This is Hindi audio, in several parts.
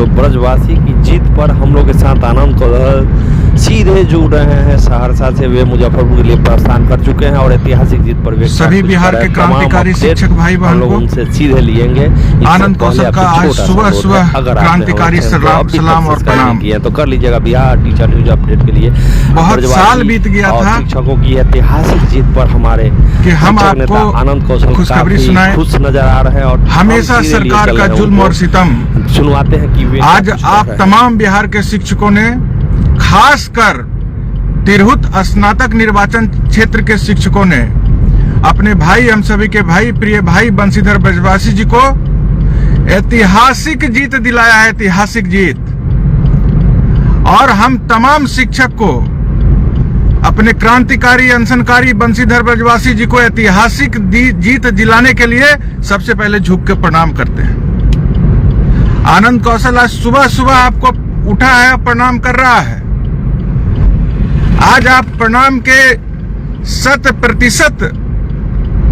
जो ब्रजवासी की जीत पर हम लोग के साथ आनंद कौशल सीधे जुड़ रहे हैं सहरसा से। वे मुजफ्फरपुर के लिए प्रस्थान कर चुके हैं और ऐतिहासिक जीत पर सभी बिहार के क्रांतिकारी शिक्षक भाई बहन को उनसे सीधे लिएंगे। आनंद कौशल का आज सुबह सुबह क्रांतिकारी सलाम और प्रणाम किया तो कर लीजिएगा। बिहार टीचर न्यूज अपडेट के लिए बहुत साल बीत गया था शिक्षकों की ऐतिहासिक जीत पर हमारे कि हम आपको आनंद कौशल खुशखबरी सुनाए, खुश नजर आ रहे हैं और हमेशा सरकार का जुल्म और सितम सुनवाते हैं कि आज आप तमाम बिहार के शिक्षकों ने, खासकर तिरहुत स्नातक निर्वाचन क्षेत्र के शिक्षकों ने अपने भाई, हम सभी के भाई, प्रिय भाई बंशीधर ब्रजवासी जी को ऐतिहासिक जीत दिलाया है, ऐतिहासिक जीत। और हम तमाम शिक्षक को, अपने क्रांतिकारी अनशनकारी बंशीधर ब्रजवासी जी को ऐतिहासिक जीत दिलाने के लिए सबसे पहले झुक के प्रणाम करते हैं। आनंद कौशल आज सुबह सुबह आपको उठा है, प्रणाम कर रहा है। आज आप प्रणाम के 100%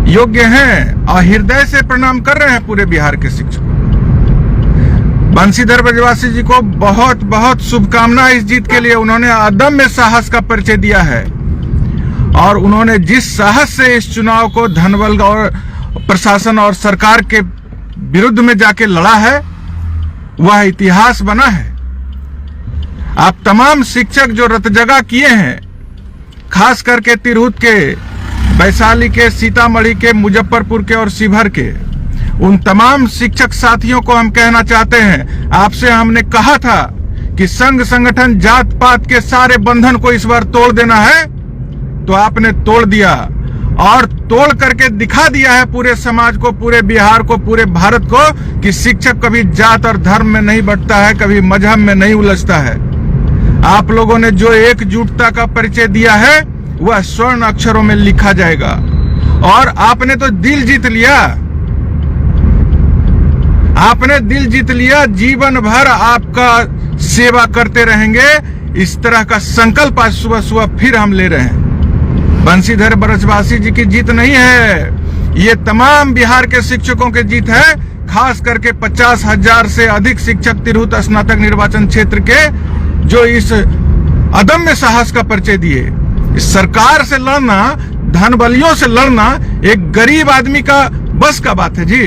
योग्य हैं और हृदय से प्रणाम कर रहे हैं पूरे बिहार के शिक्षकों। बंशीधर ब्रजवासी जी को बहुत बहुत शुभकामनाएं इस जीत के लिए। उन्होंने अदम्य साहस का परिचय दिया है और उन्होंने जिस साहस से इस चुनाव को धनबल और प्रशासन और सरकार के विरुद्ध में जाके लड़ा है, वह इतिहास बना है। आप तमाम शिक्षक जो रतजगा किए हैं, खास करके तिरहुत के, वैशाली के, सीतामढ़ी के, मुजफ्फरपुर के और शिवहर के, उन तमाम शिक्षक साथियों को हम कहना चाहते हैं, आपसे हमने कहा था कि संघ संगठन जात पात के सारे बंधन को इस बार तोड़ देना है, तो आपने तोड़ दिया और तोड़ करके दिखा दिया है पूरे समाज को, पूरे बिहार को, पूरे भारत को कि शिक्षक कभी जात और धर्म में नहीं बंटता है, कभी मजहब में नहीं उलझता है। आप लोगों ने जो एकजुटता का परिचय दिया है वह स्वर्ण अक्षरों में लिखा जाएगा और आपने तो दिल जीत लिया। आपने दिल जीत लिया, जीवन भर आपका सेवा करते रहेंगे, इस तरह का संकल्प आज सुबह सुबह फिर हम ले रहे हैं। बंशीधर ब्रजवासी जी की जीत नहीं है, ये तमाम बिहार के शिक्षकों की जीत है। खास करके 50,000 से अधिक शिक्षक तिरहुत स्नातक निर्वाचन क्षेत्र के जो इस अदम्य साहस का परिचय दिए। इस सरकार से लड़ना, धनबलियों से लड़ना एक गरीब आदमी का बस का बात है जी।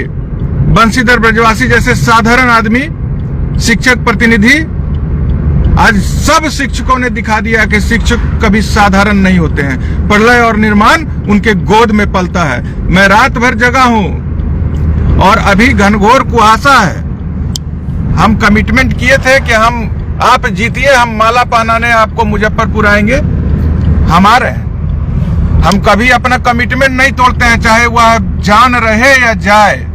बंशीधर ब्रजवासी जैसे साधारण आदमी, शिक्षक प्रतिनिधि, आज सब शिक्षकों ने दिखा दिया कि शिक्षक कभी साधारण नहीं होते हैं। प्रलय और निर्माण उनके गोद में पलता है। मैं रात भर जगा हूं और अभी घनघोर कुहासा है। हम कमिटमेंट किए थे कि हम, आप जीतिए, हम माला पहनाने आपको मुजफ्फरपुर आएंगे। हमारे हम कभी अपना कमिटमेंट नहीं तोड़ते हैं, चाहे वह जान रहे या जाए।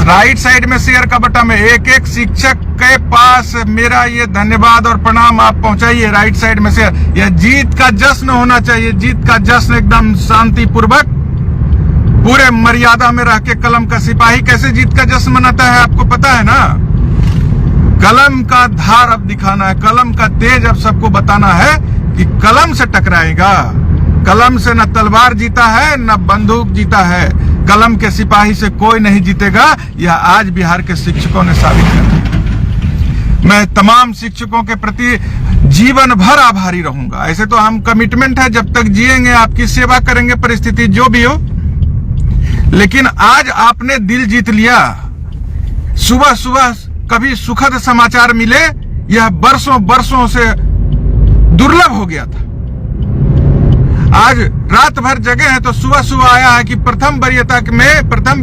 राइट साइड में शेयर का बटन में एक एक शिक्षक के पास मेरा ये धन्यवाद और प्रणाम आप पहुंचाइए। राइट साइड में शेयर। यह जीत का जश्न होना चाहिए, जीत का जश्न एकदम शांति पूर्वक, पूरे मर्यादा में रह के। कलम का सिपाही कैसे जीत का जश्न मनाता है आपको पता है ना। कलम का धार अब दिखाना है, कलम का तेज अब सबको बताना है कि कलम से टकराएगा। कलम से न तलवार जीता है न बंदूक जीता है, कलम के सिपाही से कोई नहीं जीतेगा। यह आज बिहार के शिक्षकों ने साबित कर दिया। मैं तमाम शिक्षकों के प्रति जीवन भर आभारी रहूंगा। ऐसे तो हम कमिटमेंट है, जब तक जिएंगे आपकी सेवा करेंगे, परिस्थिति जो भी हो। लेकिन आज आपने दिल जीत लिया। सुबह सुबह कभी सुखद समाचार मिले, यह बरसों बरसों से दुर्लभ हो गया था। आज रात भर जगे हैं तो सुबह सुबह आया है कि प्रथम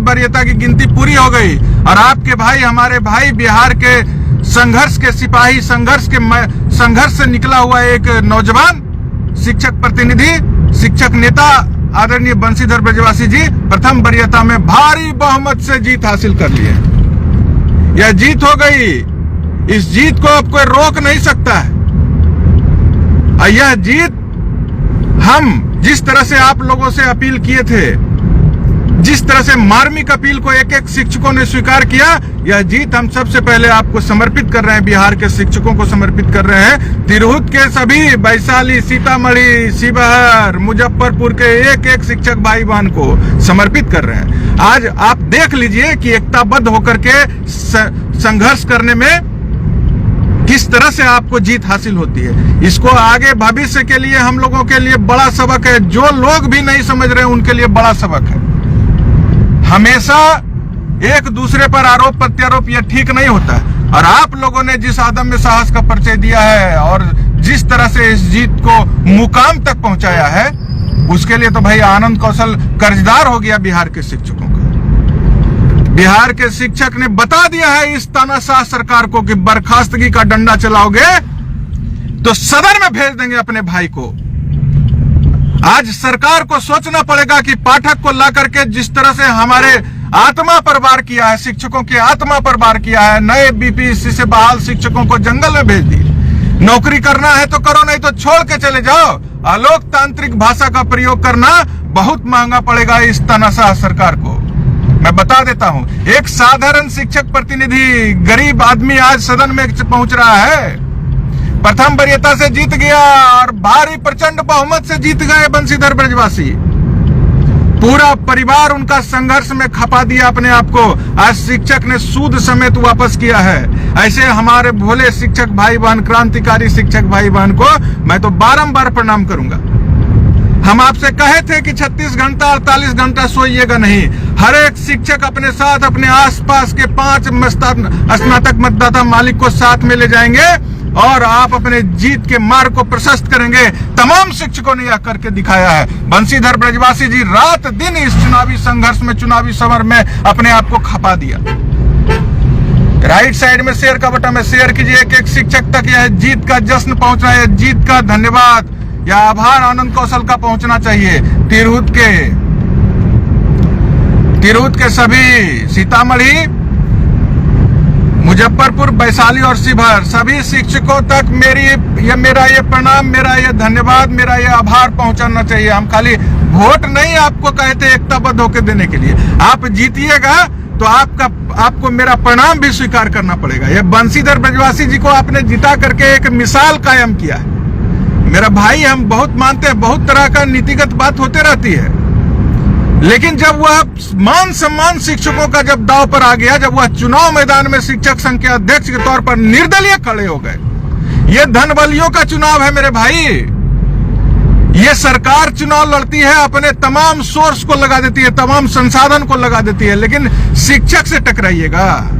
वरीयता की गिनती पूरी हो गई और आपके भाई, हमारे भाई, बिहार के संघर्ष के सिपाही, संघर्ष से निकला हुआ एक नौजवान शिक्षक प्रतिनिधि, शिक्षक नेता आदरणीय बंशीधर ब्रजवासी जी प्रथम वरीयता में भारी बहुमत से जीत हासिल कर लिए। यह जीत हो गई। इस जीत को अब कोई रोक नहीं सकता है। और यह जीत हम जिस तरह से आप लोगों से अपील किए थे, जिस तरह से मार्मिक अपील को एक एक शिक्षकों ने स्वीकार किया, यह जीत हम सबसे पहले आपको समर्पित कर रहे हैं, बिहार के शिक्षकों को समर्पित कर रहे हैं। तिरहुत के सभी, वैशाली, सीतामढ़ी, शिवहर, मुजफ्फरपुर के एक एक शिक्षक भाई बहन को समर्पित कर रहे हैं। आज आप देख लीजिए कि एकताबद्ध होकर के संघर्ष करने में किस तरह से आपको जीत हासिल होती है। इसको आगे भविष्य के लिए हम लोगों के लिए बड़ा सबक है। जो लोग भी नहीं समझ रहे उनके लिए बड़ा सबक है। हमेशा एक दूसरे पर आरोप प्रत्यारोप यह ठीक नहीं होता। और आप लोगों ने जिस आदम में साहस का परिचय दिया है और जिस तरह से इस जीत को मुकाम तक पहुंचाया है, उसके लिए तो भाई आनंद कौशल कर्जदार हो गया बिहार के शिक्षकों का। बिहार के शिक्षक ने बता दिया है इस तानाशाह सरकार को कि बर्खास्तगी का डंडा चलाओगे तो सदन में भेज देंगे अपने भाई को। आज सरकार को सोचना पड़ेगा कि पाठक को ला करके जिस तरह से हमारे आत्मा पर वार किया है, शिक्षकों की आत्मा पर वार किया है, नए बीपीएससी से बहाल शिक्षकों को जंगल में भेज दिए। नौकरी करना है तो करो, नहीं तो छोड़ के चले जाओ। अलोकतांत्रिक भाषा का प्रयोग करना बहुत महंगा पड़ेगा इस तानाशाह सरकार को। मैं बता देता हूं, एक साधारण शिक्षक प्रतिनिधि गरीब आदमी आज सदन में पहुंच रहा है, प्रथम वरीयता से जीत गया और भारी प्रचंड बहुमत से जीत गए बंशीधर ब्रजवासी। पूरा परिवार उनका संघर्ष में खपा दिया अपने आप को। आज शिक्षक ने सूद समेत वापस किया है। ऐसे हमारे भोले शिक्षक भाई बहन, क्रांतिकारी शिक्षक भाई बहन को मैं तो बारंबार प्रणाम करूंगा। हम आपसे कहे थे कि 36 घंटा 48 घंटा सोइएगा नहीं। हर एक शिक्षक अपने साथ अपने आसपास के 5 स्नातक मतदाता मालिक को साथ में ले जाएंगे और आप अपने जीत के मार्ग को प्रशस्त करेंगे। तमाम शिक्षकों ने यह करके दिखाया है। बंशीधर ब्रजवासी जी रात दिन इस चुनावी संघर्ष में, चुनावी समर में अपने आप को खपा दिया। राइट साइड में शेयर का बटन में शेयर कीजिए। एक एक शिक्षक तक यह जीत का जश्न पहुंचना है, जीत का धन्यवाद या आभार आनंद कौशल का पहुंचना चाहिए। तिरहुत के सभी, सीतामढ़ी, मुजफ्फरपुर, वैशाली और शिवहर सभी शिक्षकों तक मेरा ये प्रणाम, मेरा ये धन्यवाद, मेरा ये आभार पहुंचाना चाहिए। हम खाली वोट नहीं आपको कहते एकताबद्ध होकर देने के लिए। आप जीतिएगा तो आपको मेरा प्रणाम भी स्वीकार करना पड़ेगा। ये बंशीधर ब्रजवासी जी को आपने जिता करके एक मिसाल कायम किया है। मेरा भाई, हम बहुत मानते हैं, बहुत तरह का नीतिगत बात होते रहती है, लेकिन जब वह मान सम्मान शिक्षकों का जब दाव पर आ गया, जब वह चुनाव मैदान में शिक्षक संघ के अध्यक्ष के तौर पर निर्दलीय खड़े हो गए। यह धनबलियों का चुनाव है मेरे भाई। यह सरकार चुनाव लड़ती है, अपने तमाम सोर्स को लगा देती है, तमाम संसाधन को लगा देती है, लेकिन शिक्षक से टकराइएगा।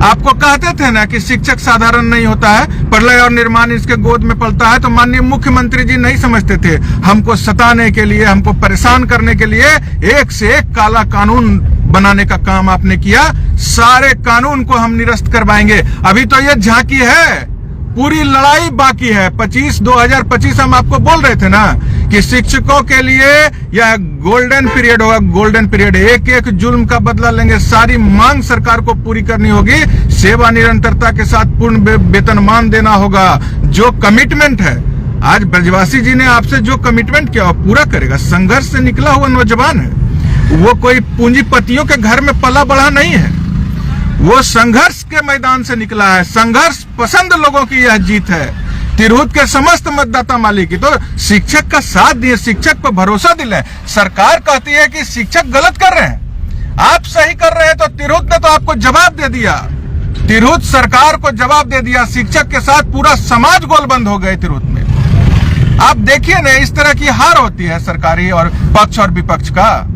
आपको कहते थे ना कि शिक्षक साधारण नहीं होता है, प्रलय और निर्माण इसके गोद में पलता है। तो माननीय मुख्यमंत्री जी नहीं समझते थे। हमको सताने के लिए, हमको परेशान करने के लिए एक से एक काला कानून बनाने का काम आपने किया। सारे कानून को हम निरस्त करवाएंगे। अभी तो ये झांकी है, पूरी लड़ाई बाकी है। 2025 हम आपको बोल रहे थे ना कि शिक्षकों के लिए यह गोल्डन पीरियड होगा, गोल्डन पीरियड। एक एक जुल्म का बदला लेंगे। सारी मांग सरकार को पूरी करनी होगी। सेवा निरंतरता के साथ पूर्ण वेतनमान देना होगा। जो कमिटमेंट है, आज ब्रजवासी जी ने आपसे जो कमिटमेंट किया वो पूरा करेगा। संघर्ष से निकला हुआ नौजवान है, वो कोई पूंजीपतियों के घर में पला बढ़ा नहीं है। वो संघर्ष के मैदान से निकला है। संघर्ष पसंद लोगों की यह जीत है। तिरहुत के समस्त मतदाता मालिक की तो शिक्षक का साथ दिए, शिक्षक पर भरोसा दिलाए। सरकार कहती है कि शिक्षक गलत कर रहे हैं, आप सही कर रहे हैं, तो तिरहुत ने तो आपको जवाब दे दिया। तिरहुत सरकार को जवाब दे दिया। शिक्षक के साथ पूरा समाज गोलबंद हो गए तिरहुत में। आप देखिए ना, इस तरह की हार होती है सरकारी और पक्ष और विपक्ष का।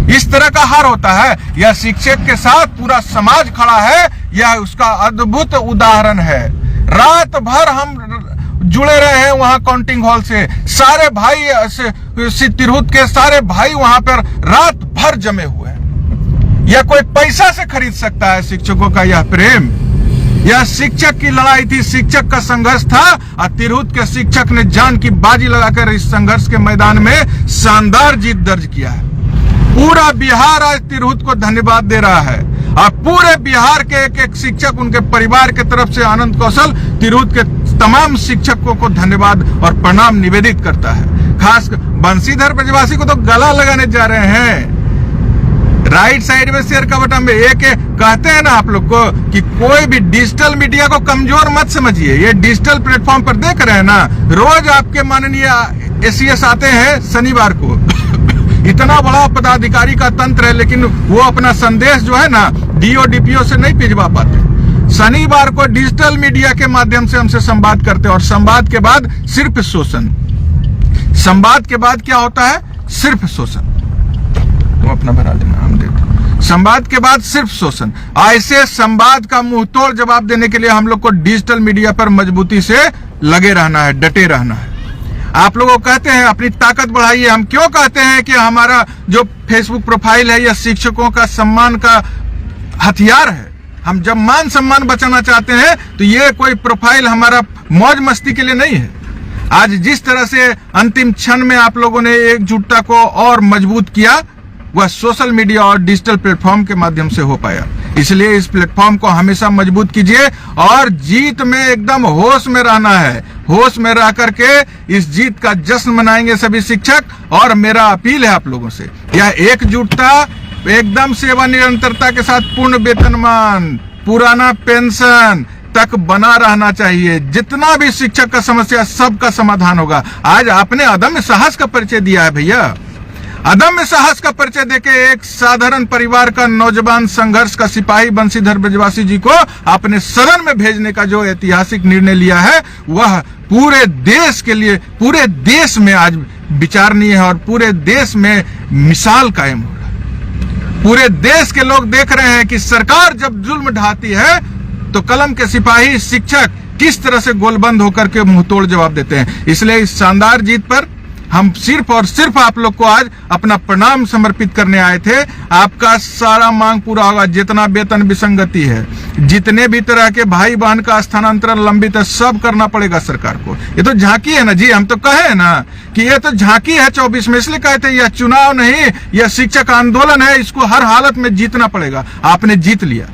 इस तरह का हार होता है। यह शिक्षक के साथ पूरा समाज खड़ा है, यह उसका अद्भुत उदाहरण है। रात भर हम जुड़े रहे हैं वहां काउंटिंग हॉल से। सारे भाई तिरहुत के सारे भाई वहां पर रात भर जमे हुए हैं। यह कोई पैसा से खरीद सकता है शिक्षकों का यह प्रेम? यह शिक्षक की लड़ाई थी, शिक्षक का संघर्ष था और तिरहुत के शिक्षक ने जान की बाजी लगाकर इस संघर्ष के मैदान में शानदार जीत दर्ज किया है। पूरा बिहार आज तिरहुत को धन्यवाद दे रहा है और पूरे बिहार के एक एक शिक्षक, उनके परिवार के तरफ से आनंद कौशल तिरहुत के तमाम शिक्षकों को धन्यवाद और प्रणाम निवेदित करता है। खास बंशीधर ब्रजवासी को तो गला लगाने जा रहे हैं। राइट साइड में शेयर का बटन में एक कहते हैं ना आप लोग को कि कोई भी डिजिटल मीडिया को कमजोर मत समझिए। ये डिजिटल प्लेटफॉर्म पर देख रहे हैं ना, रोज आपके माननीय एसीएस आते हैं शनिवार को। इतना बड़ा पदाधिकारी का तंत्र है, लेकिन वो अपना संदेश जो है ना डीओ डीपीओ से नहीं भिजवा पाते। शनिवार को डिजिटल मीडिया के माध्यम से हमसे संवाद करते हैं, और संवाद के बाद सिर्फ शोषण। संवाद के बाद क्या होता है? सिर्फ शोषण। तुम अपना भरा देना, हम देते। संवाद के बाद सिर्फ शोषण। ऐसे संवाद का मुंहतोड़ जवाब देने के लिए हम लोग को डिजिटल मीडिया पर मजबूती से लगे रहना है, डटे रहना है। आप लोगों कहते हैं अपनी ताकत बढ़ाइए। हम क्यों कहते हैं कि हमारा जो फेसबुक प्रोफाइल है यह शिक्षकों का सम्मान का हथियार है। हम जब मान सम्मान बचाना चाहते हैं तो ये कोई प्रोफाइल हमारा मौज मस्ती के लिए नहीं है। आज जिस तरह से अंतिम क्षण में आप लोगों ने एकजुटता को और मजबूत किया, वह सोशल मीडिया और डिजिटल प्लेटफॉर्म के माध्यम से हो पाया। इसलिए इस प्लेटफॉर्म को हमेशा मजबूत कीजिए और जीत में एकदम होश में रहना है। होश में रह करके इस जीत का जश्न मनाएंगे सभी शिक्षक। और मेरा अपील है आप लोगों से, यह एकजुटता एकदम सेवा निरंतरता के साथ पूर्ण वेतनमान, पुराना पेंशन तक बना रहना चाहिए। जितना भी शिक्षक का समस्या सबका समाधान होगा। आज आपने अदम्य साहस का परिचय दिया है भैया। अदम्य साहस का परिचय देके एक साधारण परिवार का नौजवान संघर्ष का सिपाही बंशीधर ब्रजवासी जी को आपने सदन में भेजने का जो ऐतिहासिक निर्णय लिया है, वह पूरे देश के लिए, पूरे देश में आज विचारणीय है और पूरे देश में मिसाल कायम हो रहा है। पूरे देश के लोग देख रहे हैं कि सरकार जब जुल्म ढाती है तो कलम के सिपाही शिक्षक किस तरह से गोलबंद होकर के मुंहतोड़ जवाब देते हैं। इसलिए इस शानदार जीत पर हम सिर्फ और सिर्फ आप लोग को आज अपना प्रणाम समर्पित करने आए थे। आपका सारा मांग पूरा होगा। जितना वेतन विसंगति है, जितने भी तरह के भाई बहन का स्थानांतरण लंबित है, सब करना पड़ेगा सरकार को। ये तो झांकी है ना जी, हम तो कहे ना कि ये तो झांकी है 24 में, इसलिए कहते हैं यह चुनाव नहीं, यह शिक्षक आंदोलन है, इसको हर हालत में जीतना पड़ेगा। आपने जीत लिया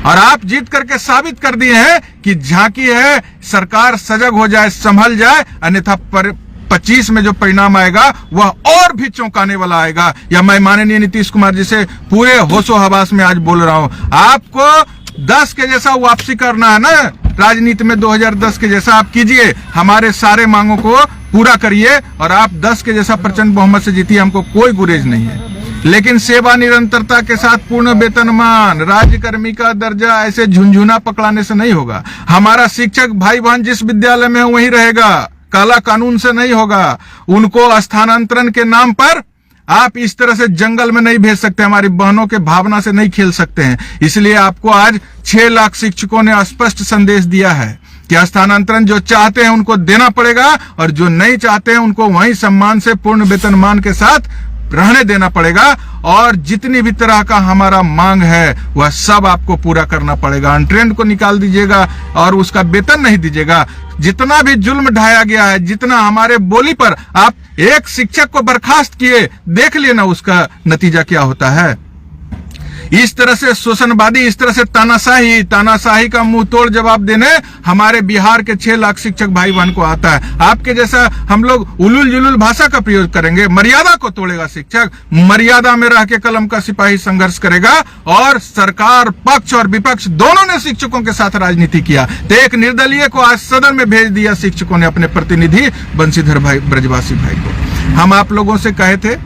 और आप जीत करके साबित कर दिए हैं कि झांकी है। सरकार सजग हो जाए, संभल जाए, अन्यथा 25 में जो परिणाम आएगा वह और भी चौंकाने वाला आएगा। या मैं माननीय नीतीश कुमार जी से पूरे होशो हवास में आज बोल रहा हूं, आपको 10 के जैसा वापसी करना है ना राजनीति में, 2010 के जैसा आप कीजिए। हमारे सारे मांगों को पूरा करिए और आप 10 के जैसा प्रचंड बहुमत से जीतिए, हमको कोई गुरेज नहीं है। लेकिन सेवा निरंतरता के साथ पूर्ण वेतनमान, राज्यकर्मी का दर्जा ऐसे झुंझुना पकड़ाने से नहीं होगा। हमारा शिक्षक भाई बहन जिस विद्यालय में है वहीं रहेगा, काला कानून से नहीं होगा। उनको स्थानांतरण के नाम पर आप इस तरह से जंगल में नहीं भेज सकते, हमारी बहनों के भावना से नहीं खेल सकते हैं। इसलिए आपको आज 6 लाख शिक्षकों ने स्पष्ट संदेश दिया है कि स्थानांतरण जो चाहते हैं उनको देना पड़ेगा और जो नहीं चाहते हैं उनको वहीं सम्मान से पूर्ण वेतनमान के साथ रहने देना पड़ेगा। और जितनी भी तरह का हमारा मांग है वह सब आपको पूरा करना पड़ेगा। अनट्रेंड को निकाल दीजिएगा और उसका वेतन नहीं दीजिएगा। जितना भी जुल्म ढाया गया है, जितना हमारे बोली पर आप एक शिक्षक को बर्खास्त किए, देख लेना उसका नतीजा क्या होता है। इस तरह से शोषणवादी, इस तरह से तानाशाही का मुंह तोड़ जवाब देने हमारे बिहार के 6 लाख शिक्षक भाई बहन को आता है। आपके जैसा हम लोग उलुल जुलुल भाषा का प्रयोग करेंगे? मर्यादा को तोड़ेगा शिक्षक। मर्यादा में रह के कलम का सिपाही संघर्ष करेगा। और सरकार पक्ष और विपक्ष दोनों ने शिक्षकों के साथ राजनीति किया, तो एक निर्दलीय को आज सदन में भेज दिया शिक्षकों ने, अपने प्रतिनिधि बंशीधर भाई ब्रजवासी भाई को। हम आप लोगों से कहे थे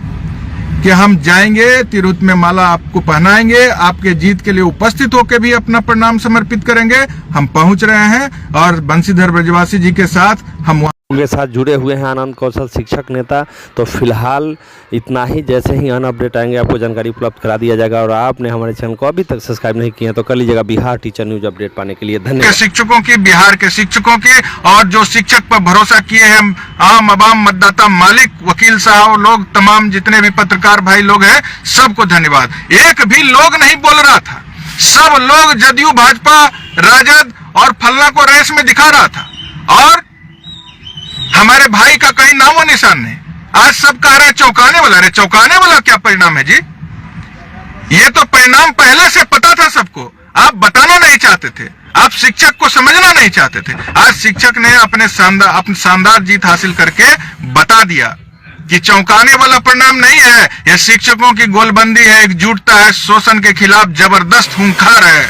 कि हम जाएंगे, तिरुत में माला आपको पहनाएंगे, आपके जीत के लिए उपस्थित होकर भी अपना प्रणाम समर्पित करेंगे। हम पहुंच रहे हैं और बंशीधर ब्रजवासी जी के साथ हम उनके साथ जुड़े हुए हैं आनंद कौशल शिक्षक नेता। तो फिलहाल इतना ही। जैसे ही अन अपडेट आएंगे आपको जानकारी उपलब्ध करा दिया जाएगा। और आपने हमारे चैनल को अभी तक सब्सक्राइब नहीं किया तो कर लीजिएगा बिहार टीचर न्यूज अपडेट पाने के लिए। धन्यवाद। शिक्षकों की, बिहार के शिक्षकों की, और जो शिक्षक पर भरोसा किए हैं आम आवाम, मतदाता, मालिक, वकील साहब लोग, तमाम जितने भी पत्रकार भाई लोग हैं, सबको धन्यवाद। एक भी लोग नहीं बोल रहा था, सब लोग जदयू, भाजपा, राजद और फलना को रेस में दिखा रहा था और हमारे भाई का कहीं नामो निशान नहीं। आज सब कह रहे हैं चौंकाने वाला। अरे चौंकाने वाला क्या परिणाम है जी? ये तो परिणाम पहले से पता था सबको, आप बताना नहीं चाहते थे, आप शिक्षक को समझना नहीं चाहते थे। आज शिक्षक ने अपने शानदार जीत हासिल करके बता दिया कि चौंकाने वाला परिणाम नहीं है, यह शिक्षकों की गोलबंदी है, एकजुटता है, शोषण के खिलाफ जबरदस्त हुंकार है,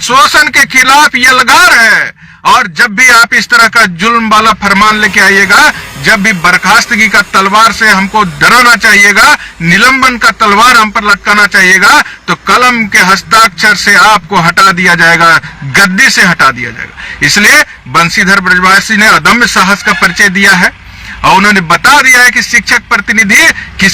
शोषण के खिलाफ यलगार है। और जब भी आप इस तरह का जुल्म वाला फरमान लेके आइएगा, जब भी बर्खास्तगी का तलवार से हमको डराना चाहिएगा, निलंबन का तलवार हम पर लटकाना चाहिएगा, तो कलम के हस्ताक्षर से आपको हटा दिया जाएगा, गद्दी से हटा दिया जाएगा। इसलिए बंशीधर ब्रजवासी ने अदम्य साहस का परिचय दिया है और उन्होंने बता दिया है कि शिक्षक प्रतिनिधि किसी